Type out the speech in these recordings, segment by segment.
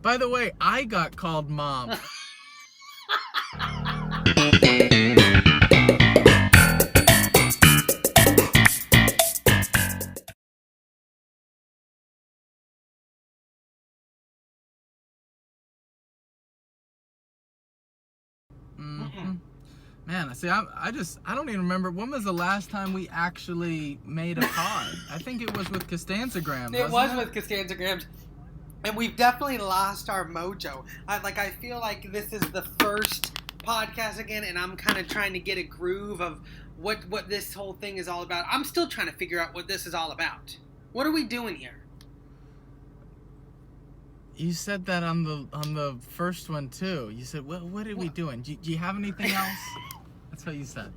By the way, I got called mom. Man, see, I don't even remember, when was the last time we actually made a pod? I think it was with Costanzagrams. It was with Costanzagrams. And we've definitely lost our mojo. I feel like this is the first podcast again, and I'm kind of trying to get a groove of what this whole thing is all about. I'm still trying to figure out what this is all about. What are we doing here? You said that on the first one too. You said, what are we doing? Do you have anything else? That's what you said.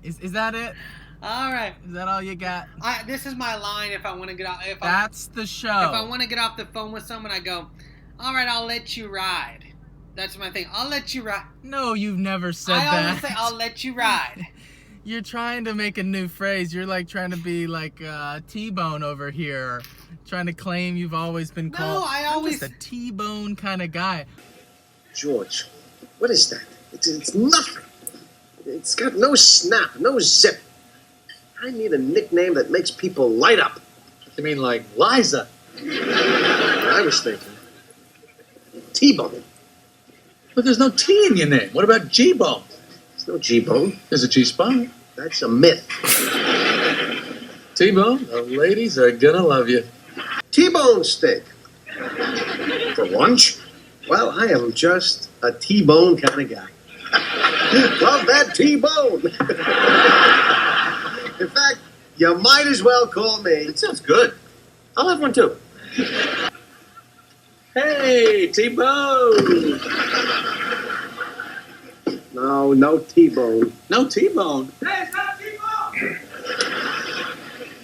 Is that it? All right. Is that all you got? This is my line if I want to get off. That's the show. If I want to get off the phone with someone, I go, all right, I'll let you ride. That's my thing. I'll let you ride. No, you've never said that. I always say, I'll let you ride. You're trying to make a new phrase. You're like trying to be like T-Bone over here. Trying to claim you've always been called. No, I'm just a T-Bone kind of guy. George, what is that? It's nothing. It's got no snap, no zip. I need a nickname that makes people light up. You mean like Liza? I was thinking T-Bone. But there's no T in your name. What about G-Bone? There's no G-Bone. There's a G-Spot. That's a myth. T-Bone, the ladies are gonna love you. T-bone steak. For lunch? Well, I am just a T-bone kind of guy. Love that T-bone. In fact, you might as well call me. That sounds good. I'll have one too. Hey, T-Bone. No T-bone. No T-Bone. Hey, it's not T-Bone!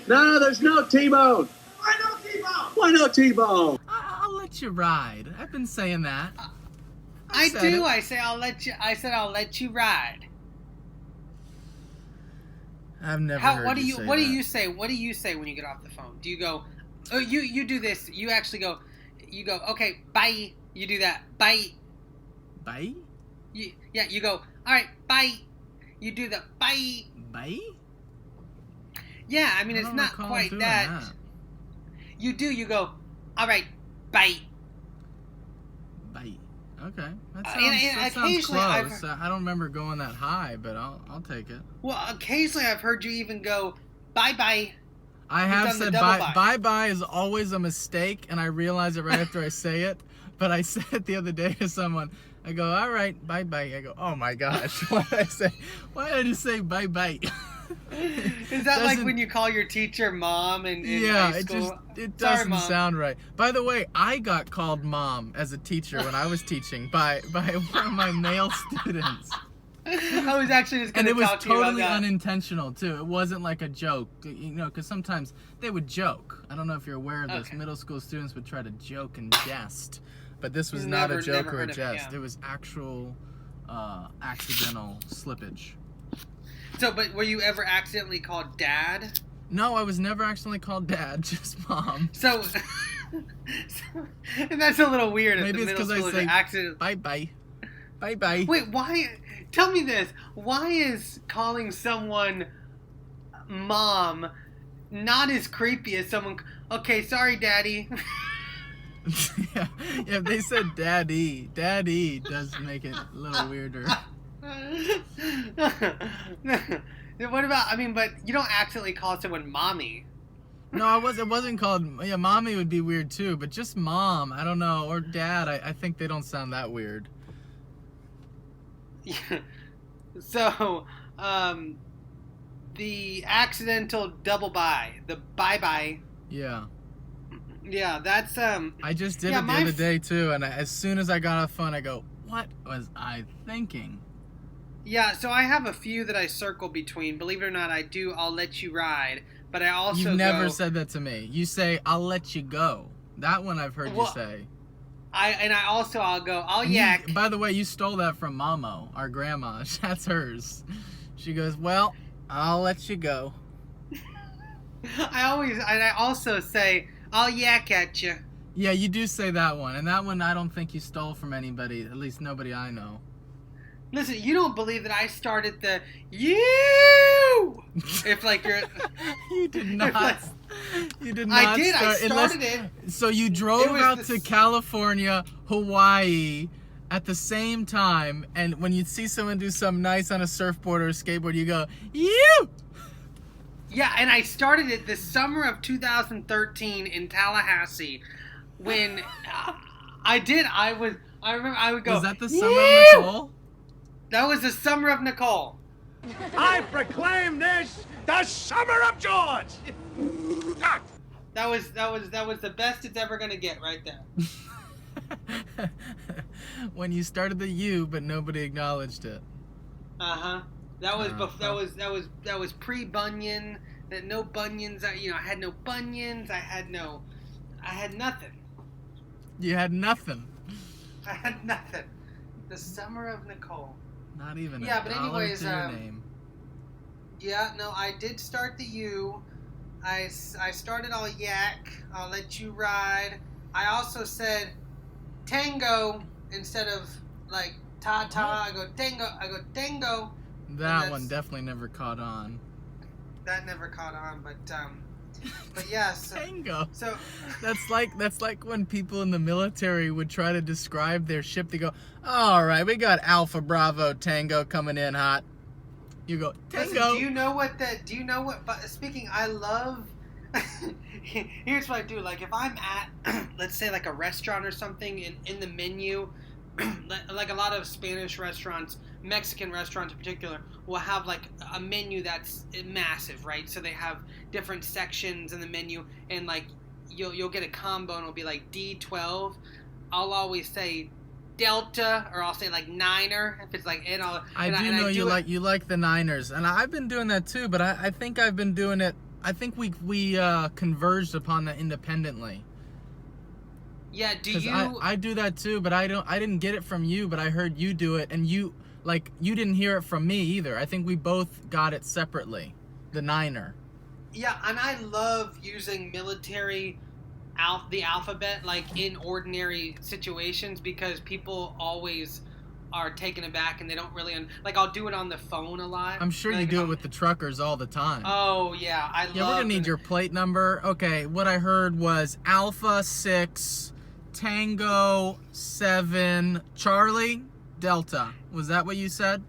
No, there's no T-Bone. Why no T-Bone? Why no T-Bone? I'll let you ride. I've been saying that. I said do. it. I say I'll let you. I said I'll let you ride. I've never heard What do you say What do that. you say? What do you say when you get off the phone? Do you go? Oh, you do this. You actually go. You go. Okay, bye. You do that. Bye. Bye? Yeah. You go. All right. Bye. You do the bye. Bye? Yeah. I mean, I it's don't not recall quite doing that. You do. You go. All right. Bye. Bye. Okay. That and sounds occasionally close. I don't remember going that high, but I'll take it. Well, occasionally I've heard you even go bye bye. I You've have done the said double bye. bye. Bye is always a mistake, and I realize it right after I say it. But I said it the other day to someone. I go, all right, bye. I go, oh my gosh, what did I say? Why did I just say bye? Is that like when you call your teacher mom in yeah, high school? it Sorry, doesn't Mom. sound right. By the way, I got called mom as a teacher when I was teaching by one of my male students. I was actually just going And to it was talk to you about totally that. unintentional too. It wasn't like a joke, you know, because sometimes they would joke. I don't know if you're aware of this. Okay. Middle school students would try to joke and jest, but this was Never- not a joke never or a heard of it, jest. yeah. It was actual accidental slippage. So, but were you ever accidentally called dad? No, I was never accidentally called dad, just mom. So, and that's a little weird. Maybe if it's the middle because I schoolers say are accident. bye. Wait, why? Tell me this. Why is calling someone mom not as creepy as someone? Okay, sorry, daddy. yeah, if they said daddy does make it a little weirder. What about? I mean, but you don't accidentally call someone mommy. No, it wasn't called. Yeah, mommy would be weird too, but just mom. I don't know, or dad. I think they don't sound that weird. So, the accidental double bye, the bye. Yeah. Yeah, that's I just did Yeah, it the other day too, and as soon as I got off the phone, I go, "What was I thinking?" Yeah, so I have a few that I circle between. Believe it or not, I do. I'll let you ride, but I also You've never go, said that to me. You say, "I'll let you go." That one I've heard you say. I'll go. I'll And yak. by the way, you stole that from Mamo, our grandma. That's hers. She goes, "Well, I'll let you go." I also say, I'll yak at you. Yeah, you do say that one, and that one I don't think you stole from anybody. At least nobody I know. Listen, you don't believe that I started the you. If like you're, You did not. like- You did not. I did. I start, started it. So you drove was out the to California, Hawaii, at the same time, and when you see someone do something nice on a surfboard or a skateboard, you go, you. Yeah, and I started it the summer of 2013 in Tallahassee, when I did. I remember I would go. Was that the summer "Yew!" of Nicole? That was the summer of Nicole. I proclaim this the summer of George. That was the best it's ever gonna get right there. When you started the U, but nobody acknowledged it. That was that was pre-bunion. That no bunions. I had no bunions. I had nothing. You had nothing. I had nothing. The summer of Nicole. Not even Yeah, a but dollar anyways, to your name. Yeah, no, I did start the U. I started all yak. I'll let you ride. I also said tango instead of like ta-ta. I go tango. That one definitely never caught on. That never caught on, but yeah. So, Tango. So That's like when people in the military would try to describe their ship. They go, "All right, we got Alpha Bravo Tango coming in hot." You go, Tango. listen, do you know what? But speaking, I love. Here's what I do. Like if I'm at, let's say like a restaurant or something, in the menu, like a lot of Spanish restaurants, Mexican restaurants in particular, will have like a menu that's massive, right? So they have different sections in the menu, and like you'll get a combo, and it'll be like D12. I'll always say Delta, or I'll say like Niner if it's like I know you like the Niners, and I've been doing that too. But I think I've been doing it. I think we converged upon that independently. Yeah, do 'Cause you? I do that too, but I didn't get it from you, but I heard you do it, and you didn't hear it from me either. I think we both got it separately. The Niner. Yeah, and I love using military the alphabet like in ordinary situations, because people always are taken aback and they don't really like I'll do it on the phone a lot. I'm sure like you do it with the truckers all the time. Oh yeah, Yeah, we're gonna need your plate number. Okay, what I heard was Alpha 6, Tango 7, Charlie Delta. Was that what you said?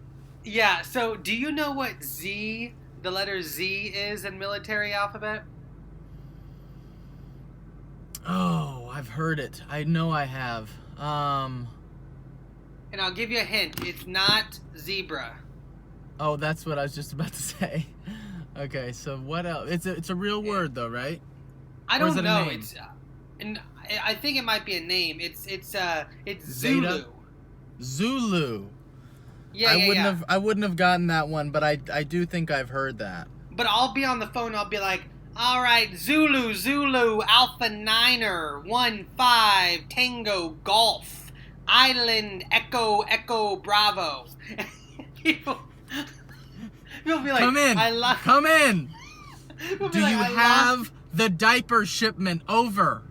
Yeah. So do you know what Z, the letter Z, is in military alphabet? Oh, I've heard it. I know I have. And I'll give you a hint. It's not zebra. Oh, that's what I was just about to say. Okay, so what else? It's a real word though, right? I Or is don't it a know. name? It's and I think it might be a name. It's Zeta? Zulu. Zulu. Yeah, I wouldn't have gotten that one, but I do think I've heard that. But I'll be on the phone. I'll be like, all right, Zulu, Alpha Niner, 1-5, Tango, Golf, Island, Echo, Bravo. People be like, Come in. Come in. People be Do like, you have the diaper shipment over?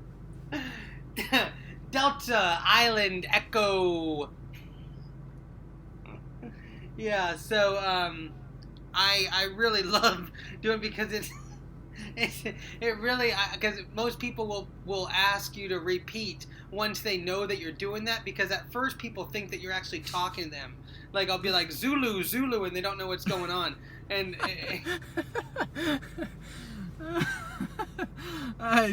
Delta, Island, Echo. Yeah, so I really love doing it because it really, because most people will ask you to repeat once they know that you're doing that, because at first people think that you're actually talking to them. Like I'll be like Zulu, and they don't know what's going on. And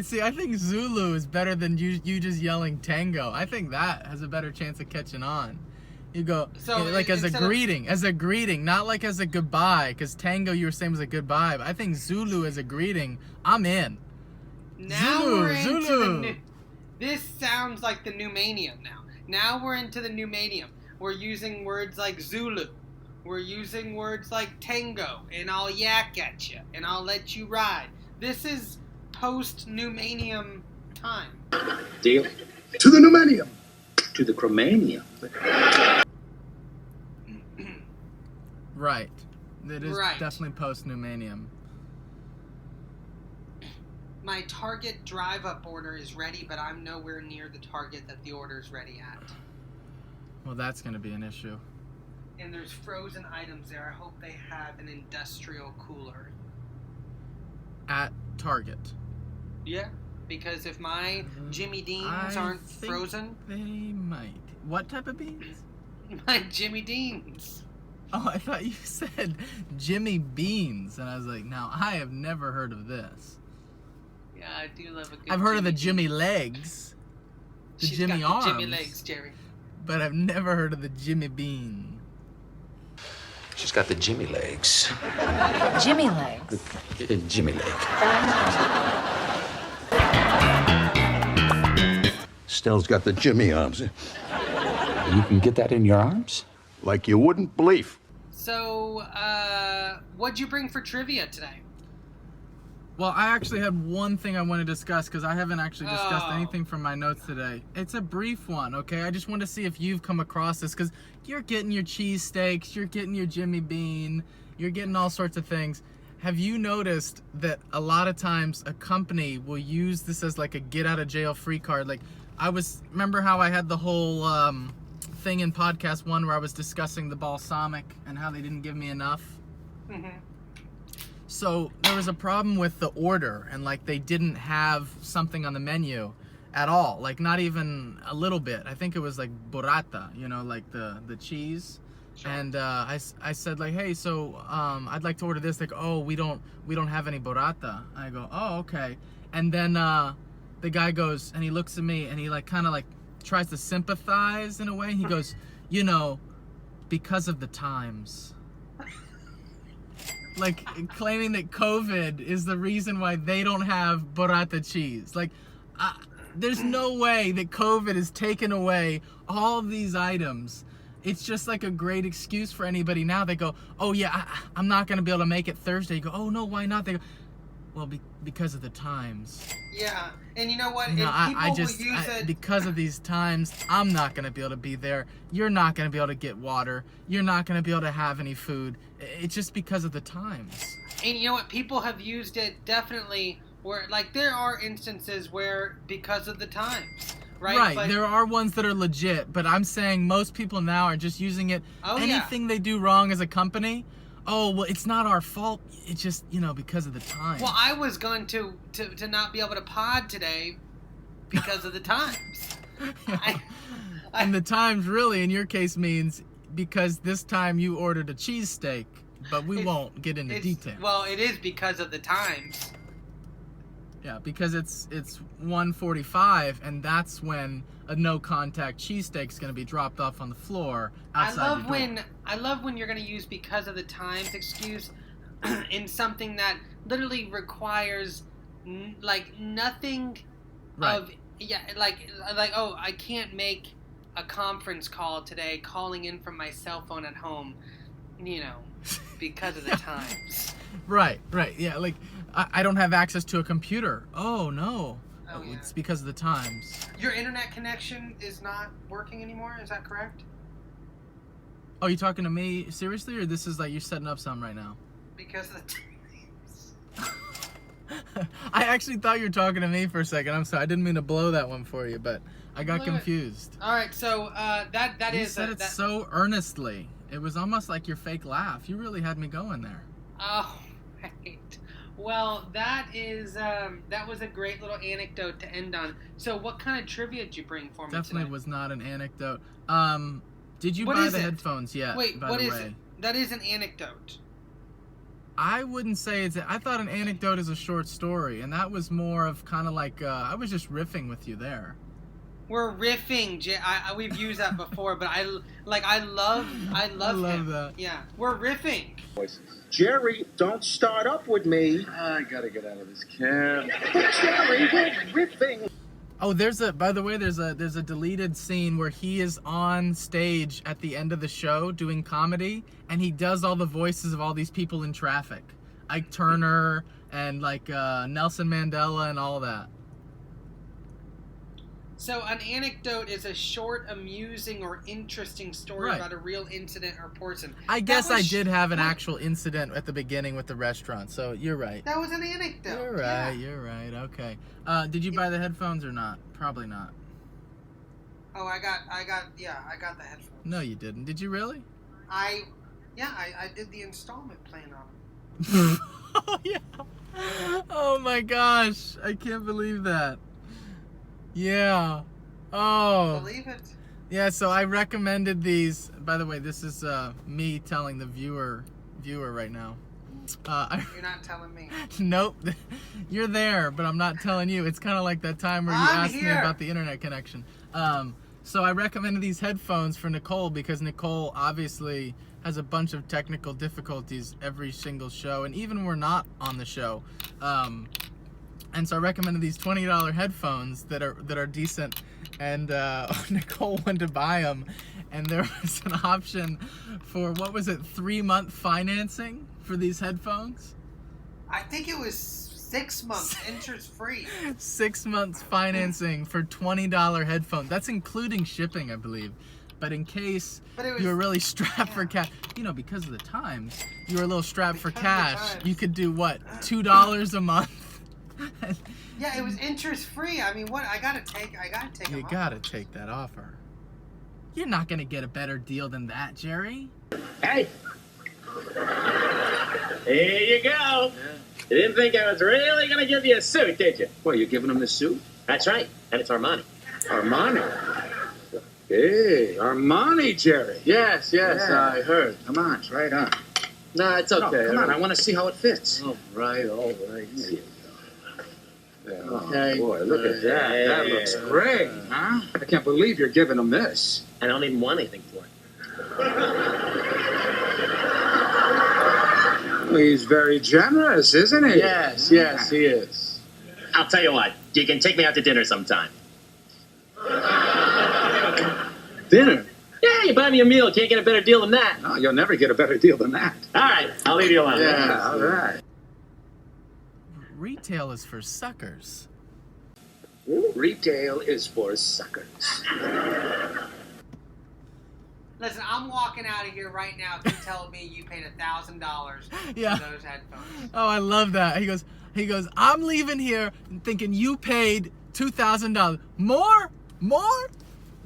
see, I think Zulu is better than you just yelling Tango. I think that has a better chance of catching on. You go, So, like as a instead of- greeting, not like as a goodbye, because Tango you were saying was a goodbye, but I think Zulu as a greeting, I'm in. now Zulu, we're into Zulu. the new, this sounds like the Pneumanium now. Now we're into the Pneumanium. We're using words like Zulu. We're using words like Tango, and I'll yak at you, and I'll let you ride. This is post-Pneumanium time. Deal? To the pneumanium. To the Chromanium. Right. It is Right. definitely post-Pneumanium. My Target drive-up order is ready, but I'm nowhere near the Target that the order's ready at. Well, that's going to be an issue. And there's frozen items there. I hope they have an industrial cooler. At Target. Yeah, because if my Jimmy Deans aren't frozen... They might. What type of beans? My Jimmy Deans. Oh, I thought you said Jimmy Beans. And I was like, now, I have never heard of this. Yeah, I do love a good I've heard of the Beans. Jimmy legs. The She's Jimmy got arms. the Jimmy legs, Jerry. But I've never heard of the Jimmy Bean. She's got the Jimmy legs. Jimmy legs. Jimmy leg. Stell's got the Jimmy arms. You can get that in your arms? Like you wouldn't believe. So, what'd you bring for trivia today? Well, I actually had one thing I want to discuss because I haven't actually discussed Oh. anything from my notes today. It's a brief one, okay? I just want to see if you've come across this because you're getting your cheesesteaks, you're getting your Jimmy Bean, you're getting all sorts of things. Have you noticed that a lot of times a company will use this as like a get out of jail free card? Like, remember how I had the whole thing in podcast 1 where I was discussing the balsamic and how they didn't give me enough? Mm-hmm. So there was a problem with the order and like they didn't have something on the menu at all, like not even a little bit. I think it was like burrata, you know, like the cheese. Sure. And I said like, hey, so I'd like to order this. Like, oh, we don't have any burrata. I go, oh, okay. And then the guy goes and he looks at me and he like kind of like tries to sympathize in a way. He goes, you know, because of the times. Like claiming that COVID is the reason why they don't have burrata cheese. Like, there's no way that COVID has taken away all of these items. It's just like a great excuse for anybody now. They go, oh yeah, I'm not gonna be able to make it Thursday. You go, oh no, why not? They go, well, because of the times. Yeah, and you know what? No, And people will use it... because of these times, I'm not gonna be able to be there. You're not gonna be able to get water. You're not gonna be able to have any food. It's just because of the times. And you know what? People have used it definitely where, like, there are instances where because of the times, right? Right. But, there are ones that are legit, but I'm saying most people now are just using it. Oh, yeah. Anything they do wrong as a company, oh, well, it's not our fault. It's just, you know, because of the time. Well, I was going to not be able to pod today because of the times. And the times really, in your case, means because this time you ordered a cheesesteak, but we won't get into detail. Well, it is because of the times. Yeah, because it's 1:45, and that's when a no-contact cheesesteak's going to be dropped off on the floor outside your door. I love when you're going to use because of the times excuse in something that literally requires like nothing Right. of like oh, I can't make a conference call today calling in from my cell phone at home, you know, because of the times. Right, yeah, like I don't have access to a computer. Oh no. Oh, yeah. It's because of the times. Your internet connection is not working anymore, is that correct? Oh, you talking to me seriously, or this is like you're setting up something right now? Because of the times. I actually thought you were talking to me for a second. I'm sorry, I didn't mean to blow that one for you, but I got confused. All right, so that You is said it so earnestly. It was almost like your fake laugh. You really had me going there. Oh, right. Well, that was a great little anecdote to end on. So, what kind of trivia did you bring for me Definitely today? was not an anecdote. Did you What buy is the it? headphones yet? Wait, by what the is way? it? That is an anecdote. I wouldn't say it's. I thought an anecdote is a short story, and that was more of kind of like I was just riffing with you there. We're riffing. We've used that before, but I love I love him. that. Yeah, we're riffing. Jerry, don't start up with me. I gotta get out of this cab. Jerry, we're riffing. Oh, by the way, there's a deleted scene where he is on stage at the end of the show doing comedy, and he does all the voices of all these people in traffic, Ike Turner and like Nelson Mandela and all that. So an anecdote is a short, amusing, or interesting story Right. about a real incident or person. I guess That I was did have an what? actual incident at the beginning with the restaurant, so you're right. That was an anecdote. You're yeah. right, you're right, okay. Did you buy the headphones or not? Probably not. Oh, I got the headphones. No, you didn't. Did you really? I did the installment plan on them. Oh, yeah. Oh, my gosh. I can't believe that. Yeah. Oh. Believe it. Yeah, so I recommended these. By the way, this is me telling the viewer right now. You're not telling me. Nope. You're there, but I'm not telling you. It's kind of like that time where you I'm asked me here. about the internet connection. So I recommended these headphones for Nicole because Nicole obviously has a bunch of technical difficulties every single show, and even when we're not on the show. And so I recommended these $20 headphones that are decent, and Nicole wanted to buy them, and there was an option for, what was it, 3-month financing for these headphones? I think it was 6 months interest free. 6 months financing for $20 headphones. That's including shipping, I believe. But in case But it was- you were really strapped for cash, because of the times, you were a little strapped for Because of the cash. times. You could do what, $2 a month? Yeah, it was interest free. I mean, what? I gotta take You them off. gotta take that offer. You're not gonna get a better deal than that, Jerry. Hey! Here you go. You didn't think I was really going to give you a suit, did you? Well, you're giving him the suit? That's right. And it's Armani. Armani. Hey, Armani, Jerry. Yes, Yeah. I heard. Come on, try it on. No, it's okay. No, come on, I want to see how it fits. All right. There you go. Okay. Boy, look at that. Yeah. That looks great, huh? I can't believe you're giving him this. I don't even want anything for it. He's very generous, isn't he? Yes, he is. I'll tell you what. You can take me out to dinner sometime. Dinner? Yeah, you buy me a meal. Can't get a better deal than that. No, you'll never get a better deal than that. All right. I'll leave you alone. Yeah, all right. Retail is for suckers. Retail is for suckers. Listen, I'm walking out of here right now if you tell me you paid $1,000 Yeah. for those headphones. Oh, I love that. He goes, I'm leaving here thinking you paid $2,000. More?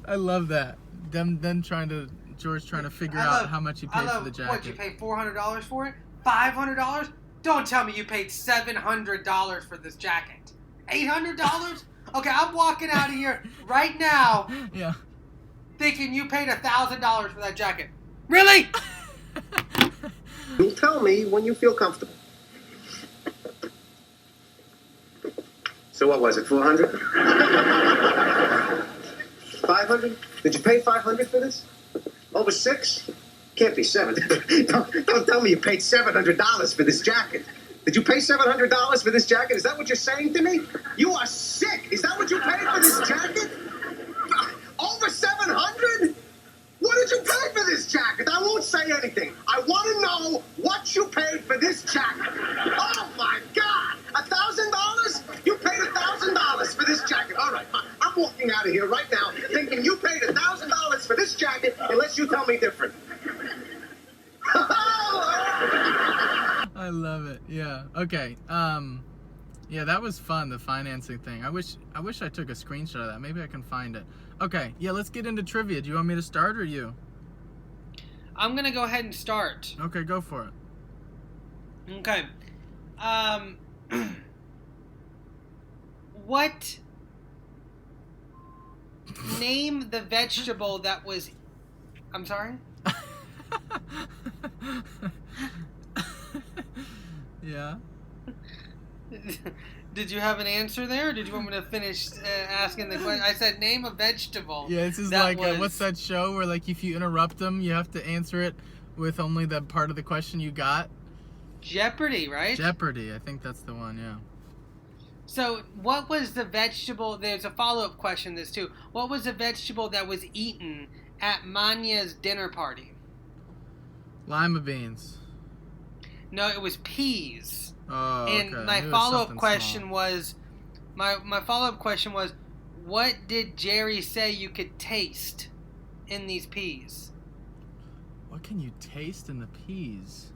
I love that. George trying to figure out how much you paid for the jacket. What, you paid $400 for it? $500? Don't tell me you paid $700 for this jacket. $800? Okay, I'm walking out of here right now Yeah. thinking you paid $1,000 for that jacket. Really? You'll tell me when you feel comfortable. So what was it, 400? 500? Did you pay 500 for this? Over 6? Can't be 7. Don't tell me you paid $700 for this jacket. Did you pay $700 for this jacket? Is that what you're saying to me? You are sick. Is that what you paid for this jacket? Over 700? What did you pay for this jacket? I won't say anything. I want to know what you paid for this jacket. Oh my God! $1,000? You paid $1,000 for this jacket. All right, fine. I'm walking out of here right now thinking you paid $1,000 for this jacket unless you tell me different. I love it. Yeah. Okay. Yeah, that was fun, the financing thing. I wish I took a screenshot of that. Maybe I can find it. Okay. Yeah, let's get into trivia. Do you want me to start or you? I'm going to go ahead and start. Okay, go for it. Okay. What? Name the vegetable that was... I'm sorry? Yeah. Did you have an answer there, or did you want me to finish asking the question? I said name a vegetable. Yeah, this is that like was... what's that show where like if you interrupt them, you have to answer it with only the part of the question you got? Jeopardy, right? Jeopardy. I think that's the one. Yeah. So, what was the vegetable? There's a follow-up question. This too. What was the vegetable that was eaten at Manya's dinner party? Lima beans. No, it was peas. Oh, And okay. my It was follow-up something question small. was, my follow-up question was, What did Jerry say you could taste in these peas? What can you taste in the peas?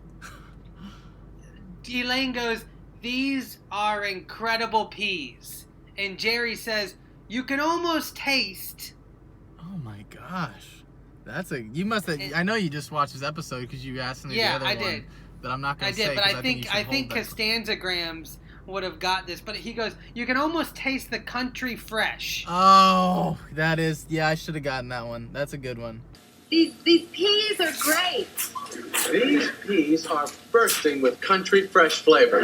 Elaine goes, these are incredible peas. And Jerry says, you can almost taste. Oh my gosh. You must have, I know you just watched this episode because you asked me the other one. Did. But I'm not going to say. I did, but I think Costanzagrams would have got this. But he goes, you can almost taste the country fresh. Oh, that is, yeah, I should have gotten that one. That's a good one. These peas are great. These peas are bursting with country fresh flavor.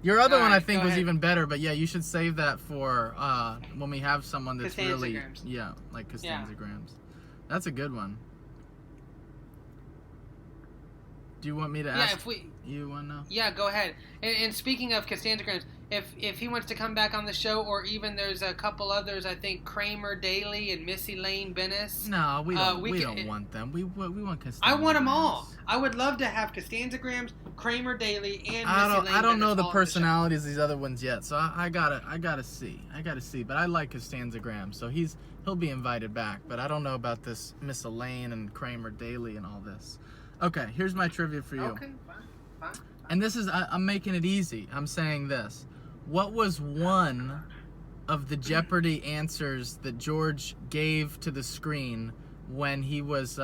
Your other one I think was even better, but yeah, you should save that for when we have someone that's really, yeah, like Costanzagrams. That's a good one. Do you want me to ask? You want to know? Yeah, go ahead. And speaking of Costanzagrams, if he wants to come back on the show, or even there's a couple others, I think Kramer Daly and Miss Elaine Bennis. No, we don't want them. We want Costanzagrams. I want them all. I would love to have Costanzagrams, Kramer Daly, and Miss Elaine Bennis. I don't know the personalities of these other ones yet, so I gotta see. But I like Costanzagrams, so he'll be invited back. But I don't know about this Miss Elaine and Kramer Daly and all this. Okay, here's my trivia for you. Okay, fine. And this is, I'm making it easy. I'm saying this. What was one of the Jeopardy answers that George gave to the screen when he was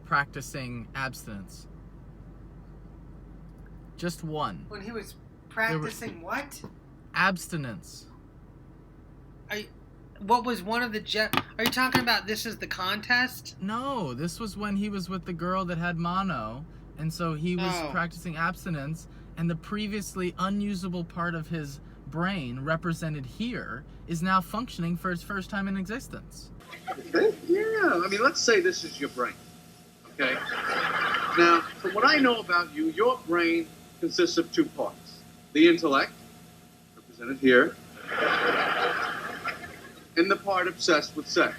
practicing abstinence? Just one. When he was practicing what? Abstinence. What was one of the Are you talking about this is the contest? No, this was when he was with the girl that had mono, and so he was practicing abstinence, and the previously unusable part of his brain represented here is now functioning for its first time in existence. Okay. Yeah, I mean, let's say this is your brain. Okay? Now, from what I know about you, your brain consists of two parts. The intellect, represented here, and the part obsessed with sex.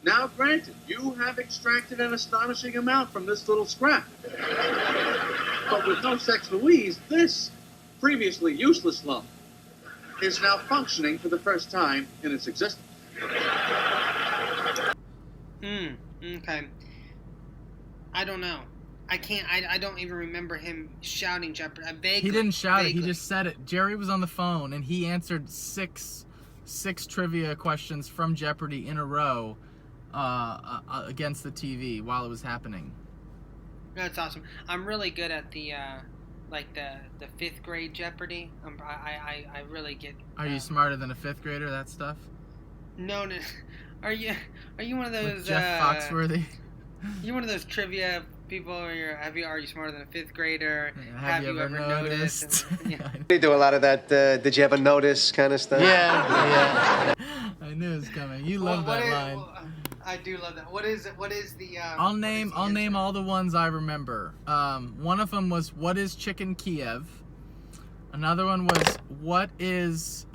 Now, granted, you have extracted an astonishing amount from this little scrap. But with no sex Louise, this previously useless lump is now functioning for the first time in its existence. Okay. I don't know. I don't even remember him shouting Jeopardy. He didn't shout it. He just said it. Jerry was on the phone, and he answered six trivia questions from Jeopardy in a row against the TV while it was happening. That's awesome. I'm really good at the the 5th grade Jeopardy. I really get. Are you smarter than a 5th grader? That stuff. No. Are you one of those? With Jeff Foxworthy. You one of those trivia people, or are you smarter than a 5th grader? Yeah, have you ever noticed? They do a lot of that, did you ever notice kind of stuff? Yeah. I knew it was coming. You love that line. I do love that. What is the? I'll name all the ones I remember. One of them was, what is chicken Kiev? Another one was, what is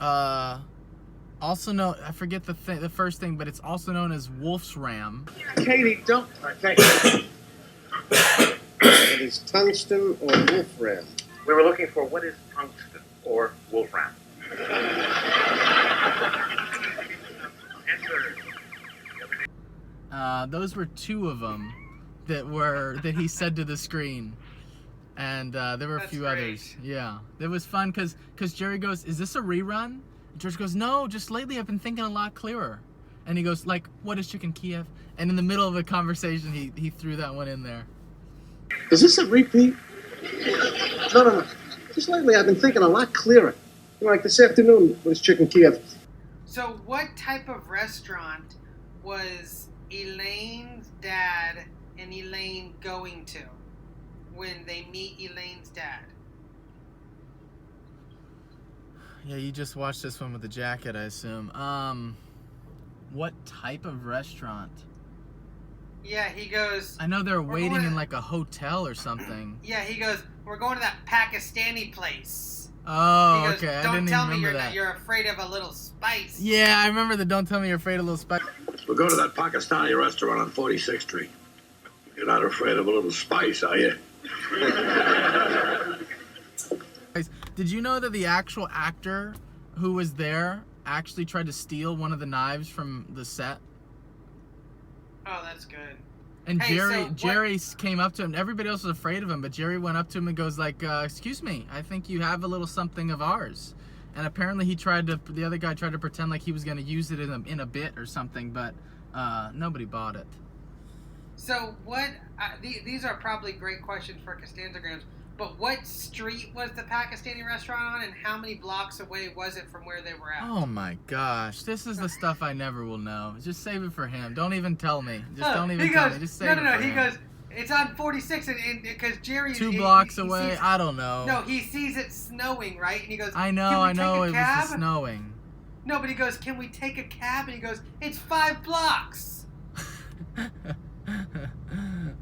also known, I forget the first thing, but it's also known as wolf's ram. Katie, don't. Okay. It is tungsten or wolfram. We were looking for what is tungsten or wolfram. Those were two of them that he said to the screen, and there were a few others. Yeah, it was fun because Jerry goes, "Is this a rerun?" And George goes, "No, just lately I've been thinking a lot clearer." And he goes, "Like, what is chicken Kiev?" And in the middle of a conversation, he threw that one in there. Is this a repeat? No. Just lately I've been thinking a lot clearer. Like this afternoon, what is chicken Kiev? So what type of restaurant was Elaine's dad and Elaine going to when they meet Elaine's dad? Yeah, you just watched this one with the jacket, I assume. What type of restaurant? Yeah, he goes... I know they're waiting in like a hotel or something. Yeah, he goes, we're going to that Pakistani place. Oh, he goes, okay. Don't tell me that. You're afraid of a little spice. Yeah, I remember the don't tell me you're afraid of a little spice. We'll go to that Pakistani restaurant on 46th Street. You're not afraid of a little spice, are you? Did you know that the actual actor who was there actually tried to steal one of the knives from the set. Oh, that's good. And Hey, so Jerry came up to him. Everybody else was afraid of him, but Jerry went up to him and goes like, "Excuse me, I think you have a little something of ours." And apparently the other guy tried to pretend like he was going to use it in a bit or something, but nobody bought it. So what? These are probably great questions for Costanzagrams. But what street was the Pakistani restaurant on, and how many blocks away was it from where they were at? Oh my gosh, this is the stuff I never will know. Just save it for him. Don't even tell me. Just don't even tell me. Just save it for him. He goes, it's on 46, and because Jerry 2 blocks away. I don't know. No, he sees it snowing, right? And he goes, I know it was snowing. No, but he goes, can we take a cab? And he goes, it's 5 blocks.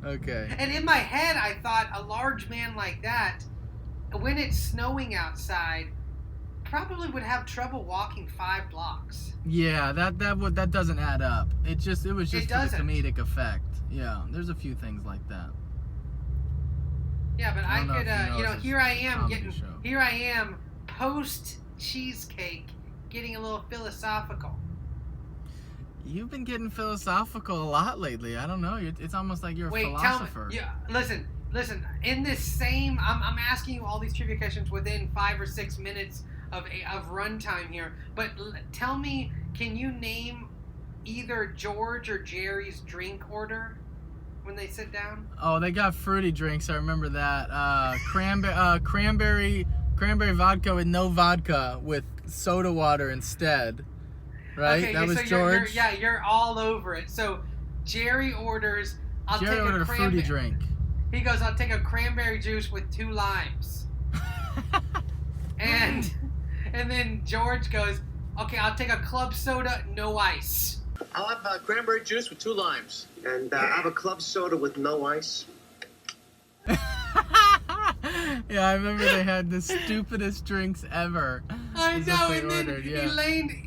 Okay. And in my head, I thought a large man like that, when it's snowing outside, probably would have trouble walking 5 blocks. Yeah, that doesn't add up. It was just for the comedic effect. Yeah, there's a few things like that. Yeah, but I could, here I am post cheesecake, getting a little philosophical. You've been getting philosophical a lot lately. I don't know. It's almost like you're a philosopher. Tell me. Listen. In this same, I'm asking you all these trivia questions within 5 or 6 minutes of runtime here. But tell me, can you name either George or Jerry's drink order when they sit down? Oh, they got fruity drinks. I remember that. Cranberry vodka with no vodka with soda water instead. Right? Okay, that was so George. You're all over it. So Jerry orders. Jerry ordered a fruity drink. He goes, I'll take a cranberry juice with 2 limes. and then George goes, okay, I'll take a club soda, no ice. I'll have cranberry juice with 2 limes. And I have a club soda with no ice. Yeah, I remember they had the stupidest drinks ever. I know, and then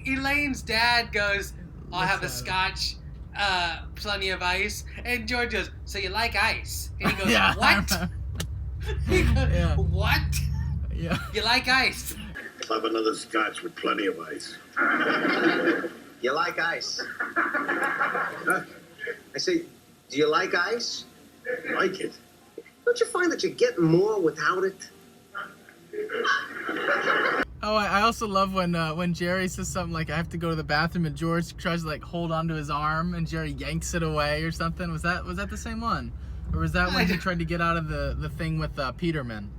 Elaine's dad goes, I'll have a scotch, plenty of ice. And George goes, so you like ice? And he goes, what? He goes, what? Yeah. You like ice? I'll have another scotch with plenty of ice. You like ice? I say, do you like ice? I like it. Don't you find that you're getting more without it? Oh, I also love when Jerry says something like, I have to go to the bathroom, and George tries to like hold onto his arm and Jerry yanks it away or something. Was that the same one? Or was that when he tried to get out of the thing with Peterman?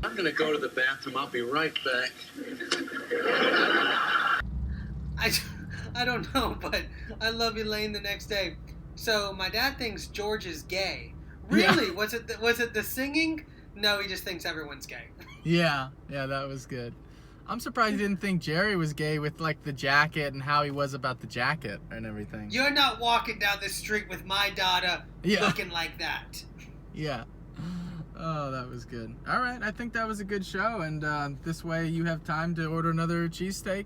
I'm going to go to the bathroom. I'll be right back. I don't know, but I love Elaine the next day. So my dad thinks George is gay. Really? Yeah. Was it the singing? No, he just thinks everyone's gay. Yeah, that was good. I'm surprised you didn't think Jerry was gay with like the jacket and how he was about the jacket and everything. You're not walking down the street with my daughter looking like that. Yeah. Oh, that was good. All right, I think that was a good show, and this way you have time to order another cheesesteak.